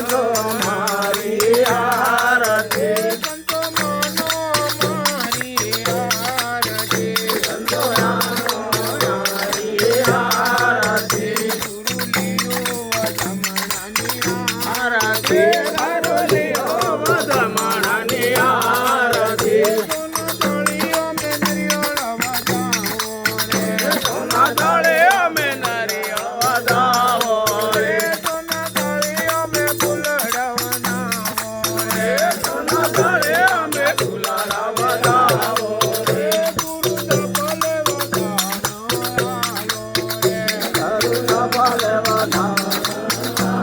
માનજો મારી આરતી સંતો માનો મારી આરતી સંતો મારી આરતી ગુરુ લીલો વદમણાની આરતી ગુરુ લીલો વદમણાની આરતી સોના તળે અમે નરિયળ વધાવો સોના તળે અમે નરિયળ વધાવો રે સોના તળે અમે ફૂલડવનાવો રે સોના